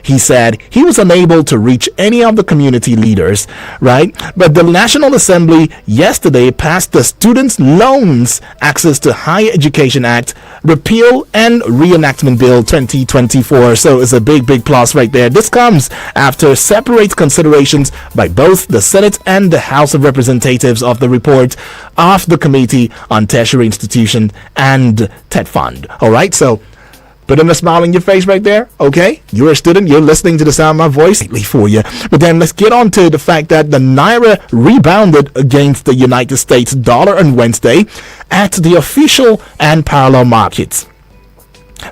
He said he was unable to reach any of the community leaders, right? But the National Assembly yesterday passed the Students' Loans Access to Higher Education Act Repeal and Reenactment Bill 2024. So it's a big plus right there. This comes after separate considerations by both the Senate and the House of Representatives of the report of the Committee on Tertiary Institutions and TED Fund. All right, so put in a smile on your face right there, okay? You're a student, you're listening to the sound of my voice for you. But then let's get on to the fact that the Naira rebounded against the United States dollar on Wednesday at the official and parallel markets.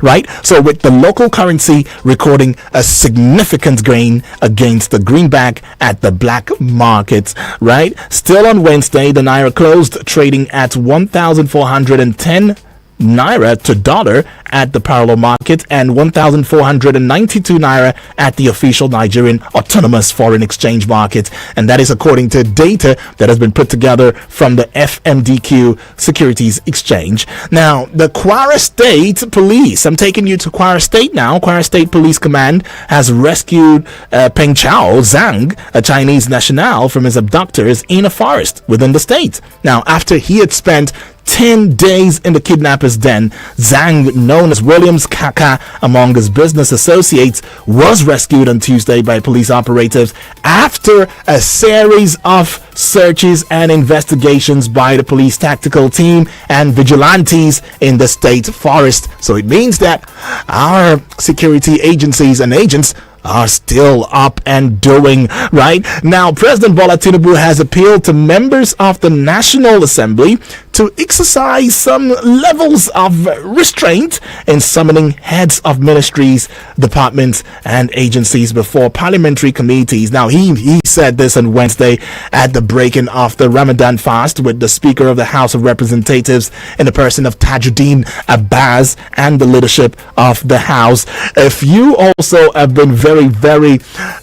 Right? So with the local currency recording a significant gain against the greenback at the black markets, right? Still on Wednesday, the Naira closed trading at 1,410 Naira to dollar at the parallel market and 1,492 Naira at the official Nigerian Autonomous Foreign Exchange Market. And that is according to data that has been put together from the FMDQ Securities Exchange. Now, the Kwara State Police, I'm taking you to Kwara State now. Kwara State Police Command has rescued Peng Chao Zhang, a Chinese national, from his abductors in a forest within the state. Now, after he had spent 10 days in the kidnappers' den, Zhang, known as Williams Kaka among his business associates, was rescued on Tuesday by police operatives after a series of searches and investigations by the police tactical team and vigilantes in the state forest. So it means that our security agencies and agents are still up and doing. Right now, President Bola Tinubu has appealed to members of the National Assembly to exercise some levels of restraint in summoning heads of ministries, departments, and agencies before parliamentary committees. Now, he said this on Wednesday at the breaking of the Ramadan fast with the Speaker of the House of Representatives in the person of Tajuddin Abbas and the leadership of the House. If you also have been very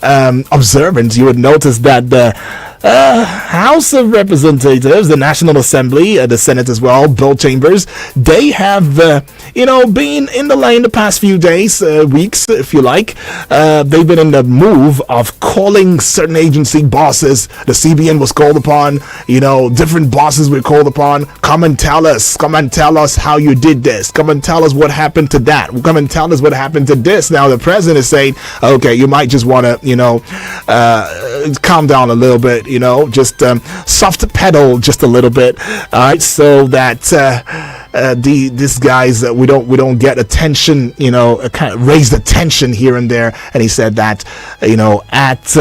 observant, you would notice that the House of Representatives, the National Assembly, the Senate as well, both chambers, they have, been in the lane the past few days, weeks, if you like. They've been in the move of calling certain agency bosses. The CBN was called upon, different bosses were called upon. Come and tell us how you did this. Come and tell us what happened to that. Come and tell us what happened to this. Now, the president is saying, okay, you might just want to, calm down a little bit, just soft pedal just a little bit, all right, so that these guys we don't get attention, kind of raise the tension here and there. And he said that at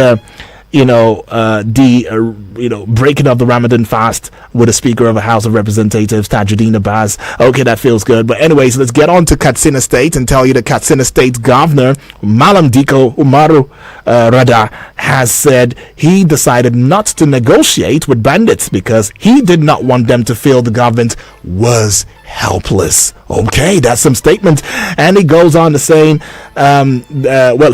breaking of the Ramadan fast with the Speaker of the House of Representatives, Tajuddin Abbas. Okay, that feels good. But anyways, let's get on to Katsina State and tell you that Katsina State Governor Malam Diko Umaru Rada has said he decided not to negotiate with bandits because he did not want them to feel the government was helpless. Okay, that's some statement. And he goes on to saying,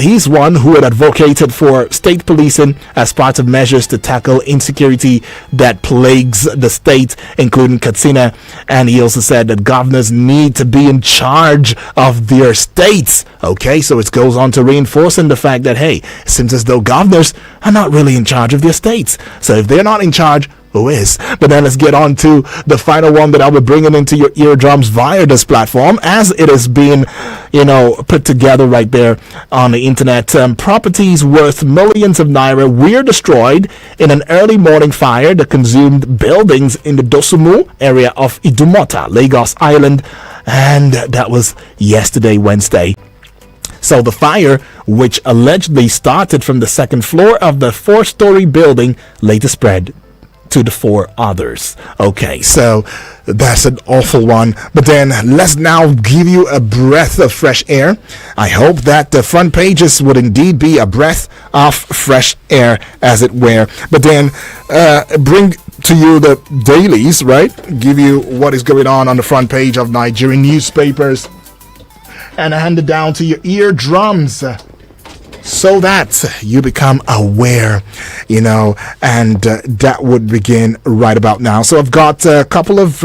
he's one who had advocated for state policing as part of measures to tackle insecurity that plagues the state, including Katsina. And he also said that governors need to be in charge of their states. Okay, so it goes on to reinforcing the fact that, hey, it seems as though governors are not really in charge of their states. So if they're not in charge, who is? But then let's get on to the final one that I'll be bringing into your eardrums via this platform, as it is being, put together right there on the internet. Properties worth millions of naira were destroyed in an early morning fire that consumed buildings in the Dosumu area of Idumota, Lagos Island, and that was yesterday, Wednesday. So the fire, which allegedly started from the second floor of the 4-story building, later spread to the 4 others. Okay, so that's an awful one. But then let's now give you a breath of fresh air. I hope that the front pages would indeed be a breath of fresh air, as it were. But then bring to you the dailies, right? Give you what is going on the front page of Nigerian newspapers and hand it down to your eardrums, so that you become aware, and that would begin right about now. So I've got a couple of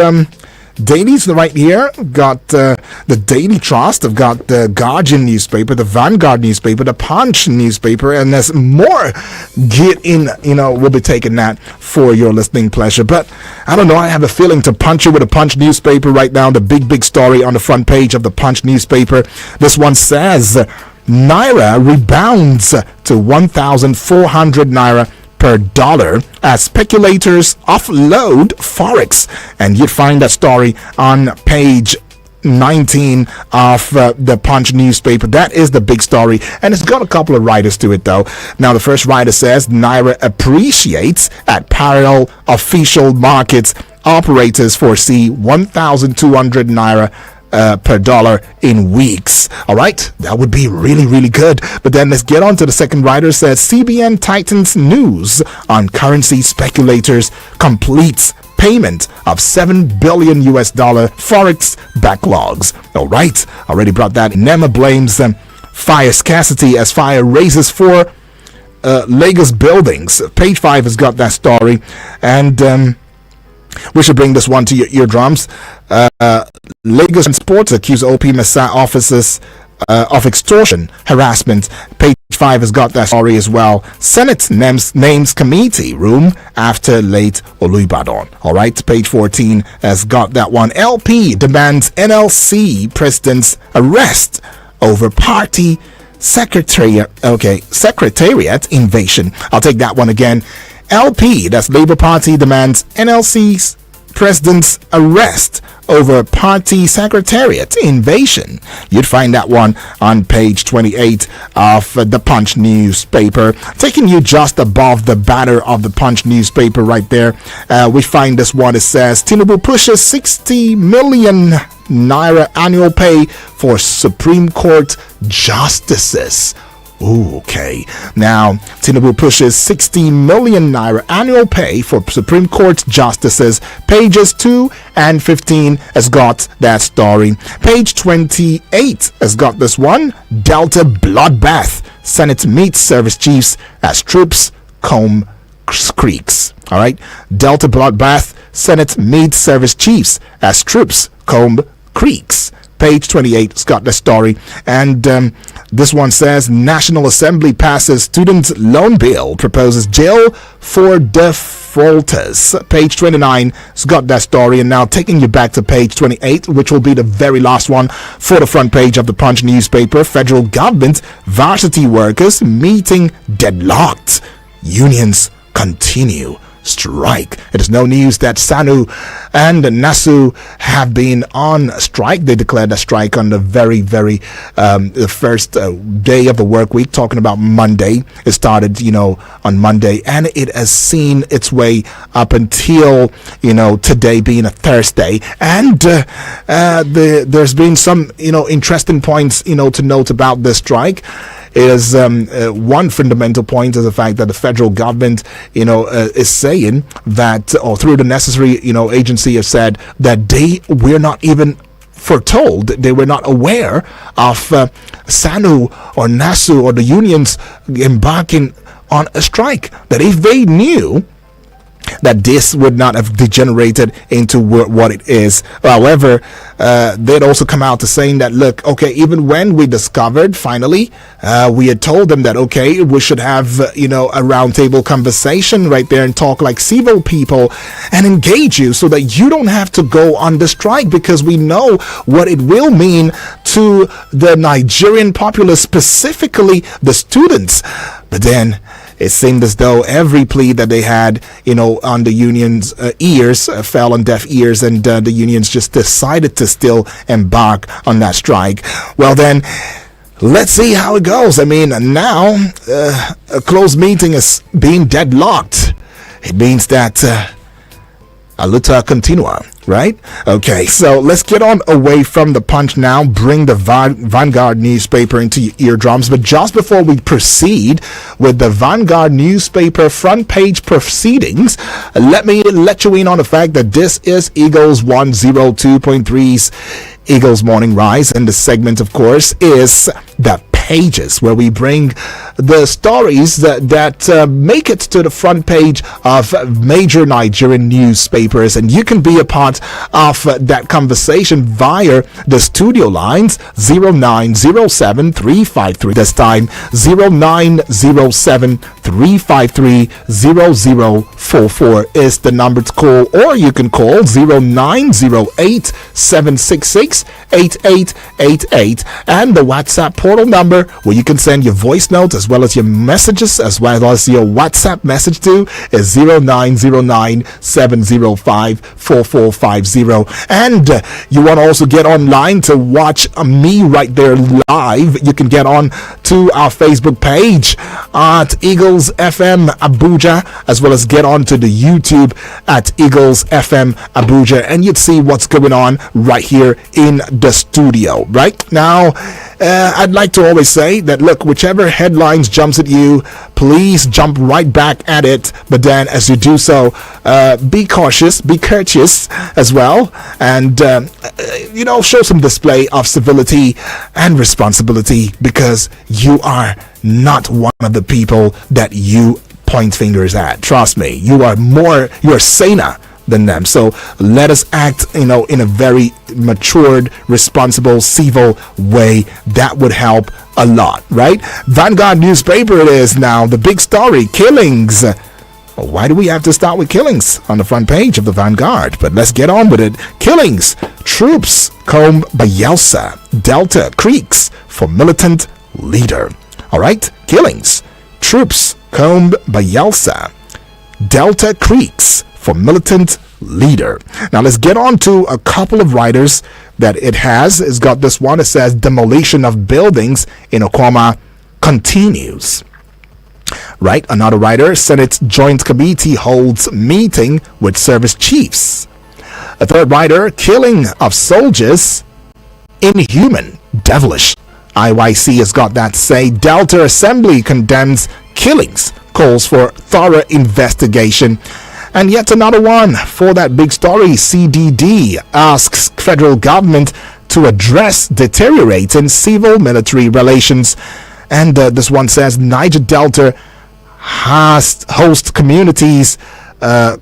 dailies right here. Got the Daily Trust. I've got the Guardian newspaper, the Vanguard newspaper, the Punch newspaper, and there's more. Get in, we'll be taking that for your listening pleasure. But I don't know, I have a feeling to punch you with a Punch newspaper right now. The big story on the front page of the Punch newspaper. This one says, Naira rebounds to 1,400 Naira per dollar as speculators offload forex. And you'd find that story on page 19 of the Punch newspaper. That is the big story, and it's got a couple of writers to it though. Now the first writer says Naira appreciates at parallel official markets. Operators foresee 1,200 Naira per dollar in weeks. All right, that would be really good. But then let's get on to the second writer. Says CBN tightens news on currency speculators, completes payment of $7 billion forex backlogs. All right, already brought that. NEMA blames fire scarcity as fire races for Lagos buildings. Page 5 has got that story, and we should bring this one to your eardrums. Lagos Sports accuse OP Massa officers of extortion, harassment. Page 5 has got that story as well. Senate names committee room after late Olubadan. All right, page 14 has got that one. LP demands NLC president's arrest over party secretariat invasion. I'll take that one again. LP, that's Labour Party, demands NLC's president's arrest over party secretariat invasion. You'd find that one on page 28 of the Punch newspaper. Taking you just above the banner of the Punch newspaper right there, we find this one. It says Tinubu pushes 60 million Naira annual pay for Supreme Court justices. Okay. Now, Tinubu pushes 60 million Naira annual pay for Supreme Court justices. Pages 2 and 15 has got that story. Page 28 has got this one. Delta bloodbath. Senate meets service chiefs as troops comb creeks. All right. Delta bloodbath. Senate meets service chiefs as troops comb creeks. Page 28 has got the story, and this one says National Assembly passes student loan bill, proposes jail for defaulters. Page 29 has got that story, and now taking you back to page 28, which will be the very last one for the front page of the Punch newspaper. Federal government varsity workers meeting deadlocked. Unions continue strike. It is no news that SANU and NASU have been on strike. They declared a strike on the very the first day of the work week, talking about Monday. It started, on Monday, and it has seen its way up until, today being a Thursday. And there's been some, interesting points, to note about this strike. Is one fundamental point is the fact that the federal government, is saying that, or through the necessary, agency, have said that we're not even foretold, they were not aware of SANU or NASU or the unions embarking on a strike. That if they knew, that this would not have degenerated into what it is. However, they'd also come out to saying that, look, okay, even when we discovered, finally, we had told them that, okay, we should have, a roundtable conversation right there and talk like civil people and engage you so that you don't have to go on the strike, because we know what it will mean to the Nigerian populace, specifically the students. But then it seemed as though every plea that they had, on the union's ears fell on deaf ears, and the unions just decided to still embark on that strike. Well, then, let's see how it goes. I mean, now a closed meeting is being deadlocked. It means that a luta continua, right? Okay, so let's get on away from the Punch now, bring the Vanguard newspaper into your eardrums. But just before we proceed with the Vanguard newspaper front page proceedings, let me let you in on the fact that this is Eagles 102.3's Eagles Morning Rise, and the segment, of course, is the pages, where we bring the stories that make it to the front page of major Nigerian newspapers. And you can be a part of that conversation via the studio lines 0907-353. This time 0907-353-0044 is the number to call, or you can call 0908-766-8888, and the WhatsApp portal number where you can send your voice notes as well as your messages as well as your WhatsApp message to is 0909-705-4450. And you want to also get online to watch me right there live. You can get on to our Facebook page at Eagles FM Abuja, as well as get on to the YouTube at Eagles FM Abuja, and you'd see what's going on right here in the studio. Right now, I'd like to always say that, look, whichever headlines jumps at you, please jump right back at it. But then as you do so, be cautious, be courteous as well, and show some display of civility and responsibility, because you are not one of the people that you point fingers at. Trust me, you're saner than them. So let us act, in a very matured, responsible, civil way. That would help a lot, right? Vanguard newspaper it is now. The big story, killings. Why do we have to start with killings on the front page of the Vanguard? But let's get on with it. Killings. Troops comb Bayelsa Delta Creeks for militant leader. All right, killings. Troops combed Bayelsa Delta Creeks for militant leader. Now let's get on to a couple of writers that it has. It's got this one. It says demolition of buildings in Okoma continues. Right, another writer, Senate Joint Committee holds meeting with service chiefs. A third writer, killing of soldiers inhuman, devilish. IYC has got that to say. Delta Assembly condemns killings, calls for thorough investigation. And yet another one for that big story, CDD asks federal government to address deteriorating civil-military relations. And this one says Niger Delta host communities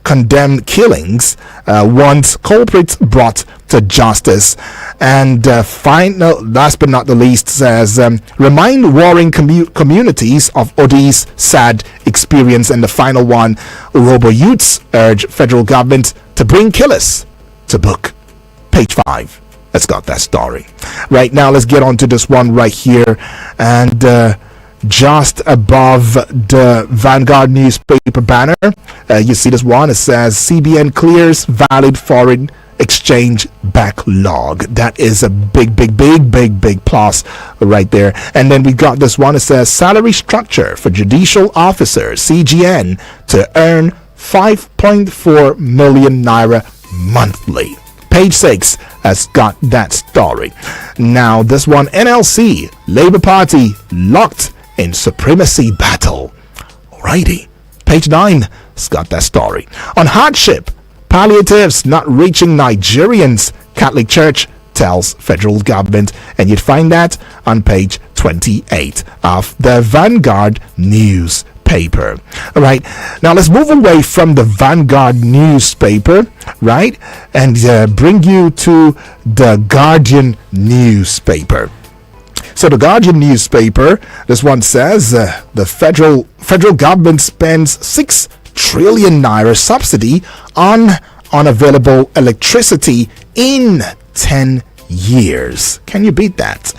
condemn killings, want culprits brought to justice. And last but not the least, says remind warring communities of Odi's sad experience. And the final one, Urobo youths urge federal government to bring killers to book. Page 5. Let's got that story. Right now, let's get on to this one right here. And just above the Vanguard newspaper banner, you see this one. It says CBN clears valid foreign exchange backlog. That is a big plus right there. And then we got this one. It says salary structure for judicial officers, CGN, to earn 5.4 million naira monthly. Page 6 has got that story. Now this one, NLC, Labour Party locked in supremacy battle. Alrighty. Page 9 has got that story. On hardship, palliatives not reaching Nigerians, Catholic Church tells federal government. And you'd find that on page 28 of the Vanguard newspaper. All right, now let's move away from the Vanguard newspaper, right, and bring you to the Guardian newspaper. So the Guardian newspaper, this one says the federal government spends 6 trillion naira subsidy on unavailable electricity in 10 years. Can you beat that?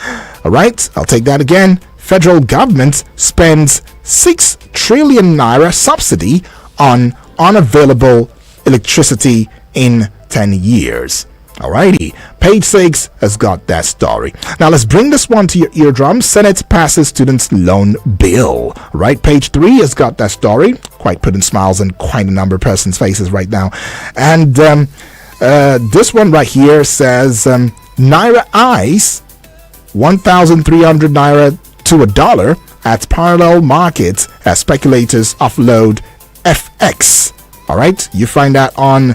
All right, I'll take that again. Federal government spends 6 trillion naira subsidy on unavailable electricity in 10 years. Alrighty, page 6 has got that story. Now let's bring this one to your eardrums. Senate passes students loan bill. Right, page 3 has got that story. Quite putting smiles on quite a number of persons' faces right now. And this one right here says Naira Ice 1,300 naira to $1 at parallel markets as speculators offload FX. All right, you find that on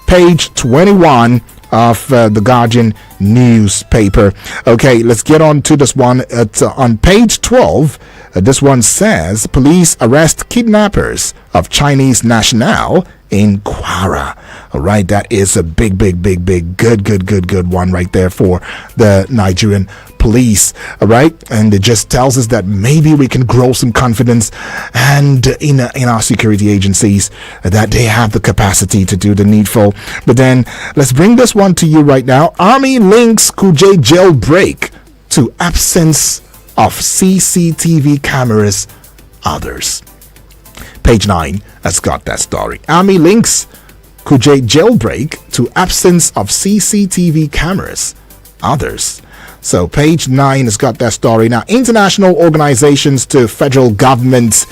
page 21 of the Guardian newspaper. Okay, let's get on to this one. It's on page 12. This one says, police arrest kidnappers of Chinese national in Kwara. All right, that is a big, good one right there for the Nigerian police. All right, and it just tells us that maybe we can grow some confidence and in our security agencies, that they have the capacity to do the needful. But then let's bring this one to you right now. Army links Kuje jailbreak to absence of CCTV cameras. Others. Page 9 has got that story. Army links Kuje jailbreak to absence of CCTV cameras. Others. So page 9 has got that story. Now, international organizations to federal government,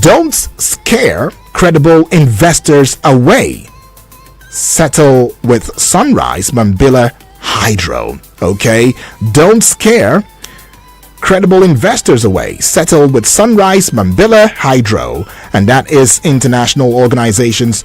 don't scare credible investors away. Settle with Sunrise Mambilla Hydro. Okay, don't scare credible investors away. Settle with Sunrise Mambilla Hydro. And that is international organizations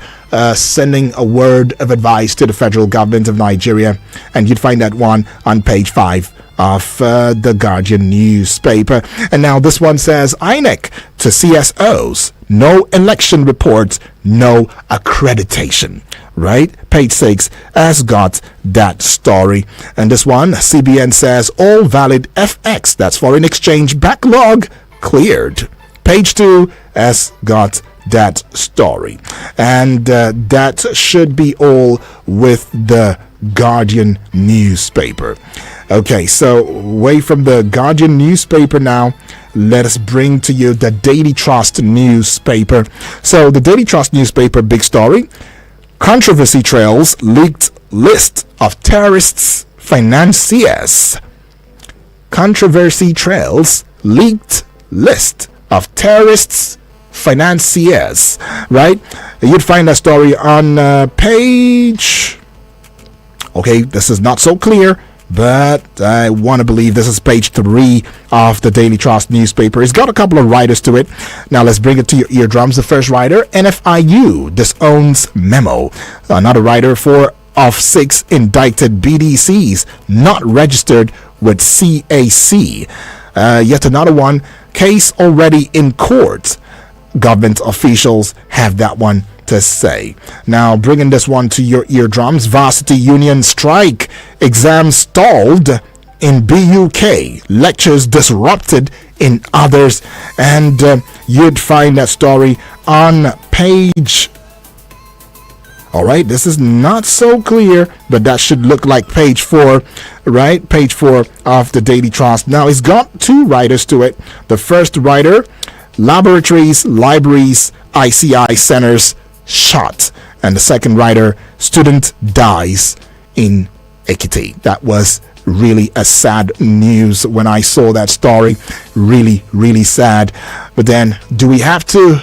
sending a word of advice to the federal government of Nigeria. And you'd find that one on page 5 of the Guardian newspaper. And now this one says, INEC to CSOs, no election reports, no accreditation. Right? Page 6 has got that story. And this one, CBN says all valid FX, that's foreign exchange backlog, cleared. Page 2 has got that story. And that should be all with the Guardian newspaper. Okay, so away from the Guardian newspaper now, let us bring to you the Daily Trust newspaper. So the Daily Trust newspaper, big story. Controversy trails leaked list of terrorists' financiers. Controversy trails leaked list of terrorists' financiers. Right? You'd find that story on page. Okay, this is not so clear, but I want to believe this is page 3 of the Daily Trust newspaper. It's got a couple of writers to it. Now let's bring it to your eardrums. The first writer, NFIU disowns memo. Another writer, 4 of 6 indicted BDCs not registered with CAC. Yet another one, case already in court. Government officials have that one to say. Now bringing this one to your eardrums, varsity union strike, exams stalled in BUK, lectures disrupted in others. And you'd find that story on page. All right, this is not so clear, but that should look like page 4, right? Page 4 of the Daily Trust. Now it's got 2 writers to it. The first writer, laboratories, libraries, ICI centers shot. And the second writer, student dies in Ekiti. That was really a sad news when I saw that story. Really sad. But then do we have to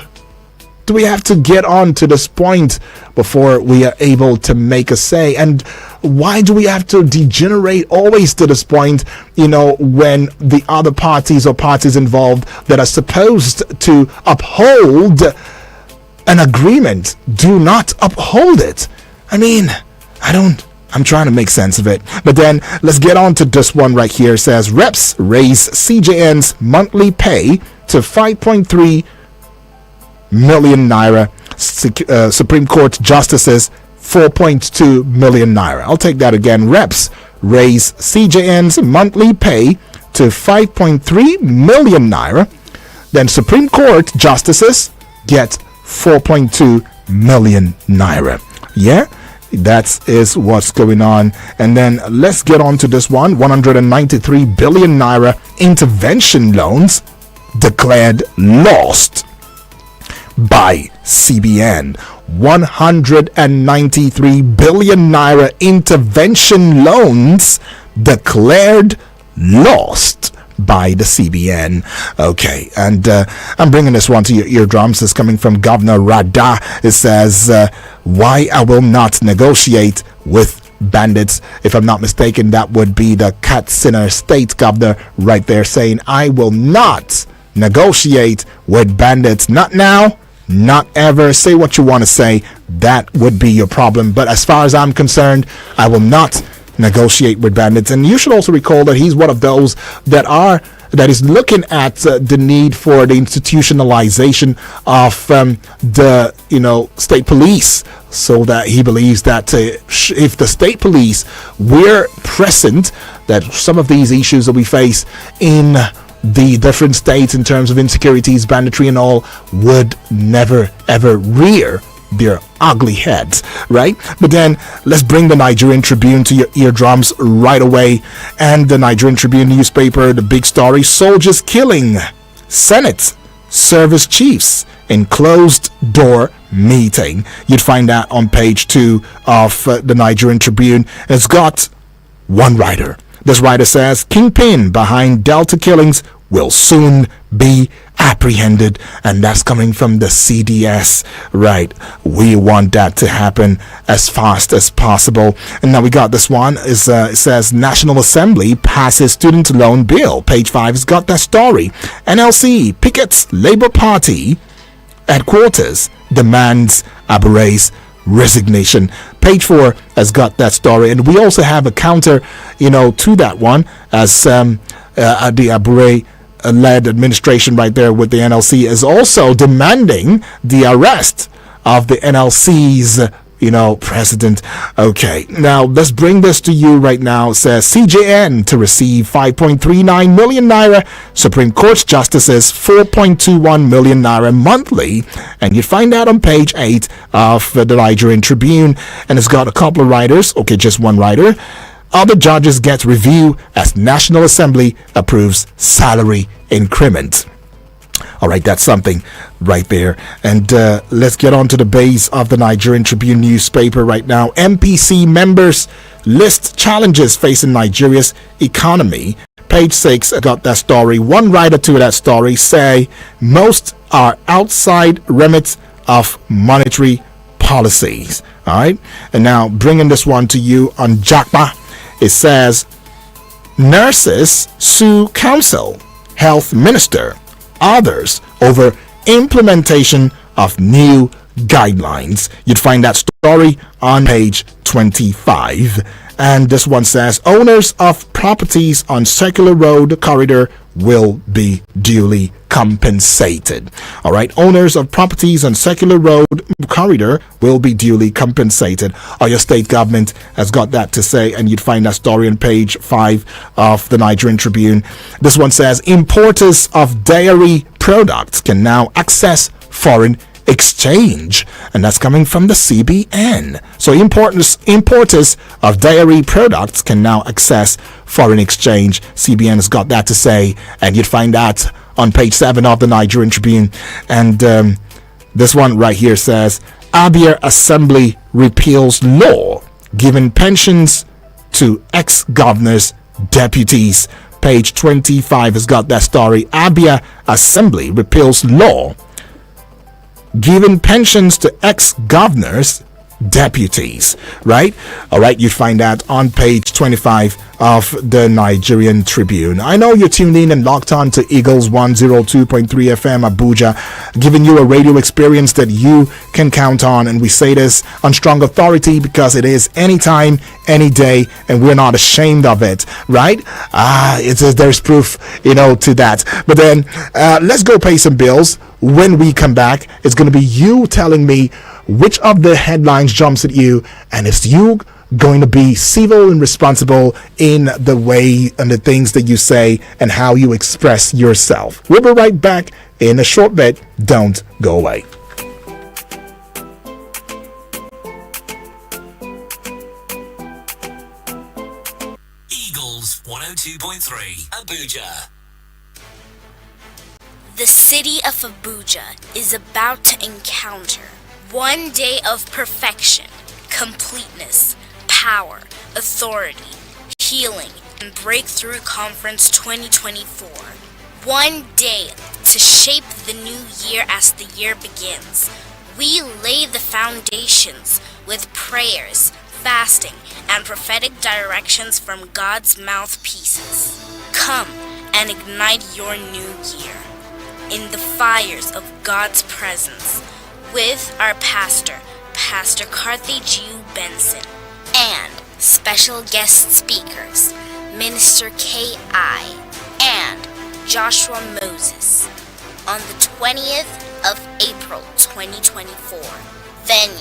get on to this point before we are able to make a say? And why do we have to degenerate always to this point, when the other parties or parties involved that are supposed to uphold an agreement do not uphold it? I mean, I'm trying to make sense of it. But then let's get on to this one right here. It says reps raise CJN's monthly pay to 5.3 million naira. Supreme Court justices 4.2 million naira. I'll take that again. Reps raise CJN's monthly pay to 5.3 million naira. Then Supreme Court justices get 4.2 million naira. Yeah, that is what's going on. And then let's get on to this one. 193 billion naira intervention loans declared lost by CBN. 193 billion naira intervention loans declared lost by the CBN. Okay, and I'm bringing this one to your eardrums. It's coming from Governor Rada. It says, why I will not negotiate with bandits. If I'm not mistaken, that would be the Katsina State Governor right there saying, I will not negotiate with bandits. Not now, not ever. Say what you want to say. That would be your problem. But as far as I'm concerned, I will not negotiate with bandits. And you should also recall that he's one of those that is looking at the need for the institutionalization of the state police, so that he believes that if the state police were present, that some of these issues that we face in the different states in terms of insecurities, banditry and all would never ever rear their ugly heads, right? But then let's bring the Nigerian Tribune to your eardrums right away. And the Nigerian Tribune newspaper, the big story: soldiers killing Senate service chiefs in closed door meeting. You'd find that on page 2 of the Nigerian Tribune. It's got one writer. This writer says kingpin behind Delta killings will soon be apprehended, and that's coming from the CDS, right? We want that to happen as fast as possible. And now we got this one. It says National Assembly passes student loan bill. Page 5 has got that story. NLC pickets Labour Party headquarters, demands Abure's resignation. Page 4 has got that story, and we also have a counter, to that one, as the Abure led administration right there with the NLC is also demanding the arrest of the NLC's president. Okay, now let's bring this to you right now. It says CJN to receive 5.39 million naira, Supreme Court justices 4.21 million naira monthly, and you find that on page 8 of the Nigerian Tribune. And it's got a couple of writers. Okay, just one writer. Other judges get review as National Assembly approves salary increment. All right, that's something right there. And let's get on to the base of the Nigerian Tribune newspaper right now. MPC members list challenges facing Nigeria's economy. Page 6 got that story. One writer to that story say most are outside remit of monetary policies. All right, and now bringing this one to you on Jakpa. It says nurses sue council, health minister, others over implementation of new guidelines. You'd find that story on page 25. And this one says owners of properties on Circular Road corridor will be duly compensated. All right, owners of properties on Circular Road corridor will be duly compensated. Your state government has got that to say, and you'd find that story on page 5 of the Nigerian Tribune. This one says importers of dairy products can now access foreign exchange, and that's coming from the CBN. So importers of dairy products can now access foreign exchange. CBN has got that to say, and you'd find that on page 7 of the Nigerian Tribune. And this one right here says Abia Assembly repeals law giving pensions to ex-governors, deputies. Page 25 has got that story. Abia Assembly repeals law giving pensions to ex-governors, deputies, right? All right, you find that on page 25 of the Nigerian Tribune. I know you're tuned in and locked on to Eagles 102.3 FM Abuja, giving you a radio experience that you can count on. And we say this on strong authority because it is anytime, any day, and we're not ashamed of it, right? There's proof, to that. But then let's go pay some bills. When we come back, it's going to be you telling me which of the headlines jumps at you, and it's you going to be civil and responsible in the way and the things that you say and how you express yourself. We'll be right back in a short bit. Don't go away. Eagles 102.3 Abuja. The city of Abuja is about to encounter one day of perfection, completeness, power, authority, healing, and Breakthrough Conference 2024. One day to shape the new year as the year begins. We lay the foundations with prayers, fasting, and prophetic directions from God's mouthpieces. Come and ignite your new year in the fires of God's presence. with our pastor, Pastor Carthy G. Benson, and special guest speakers, Minister K.I. and Joshua Moses, on the 20th of April 2024. Venue,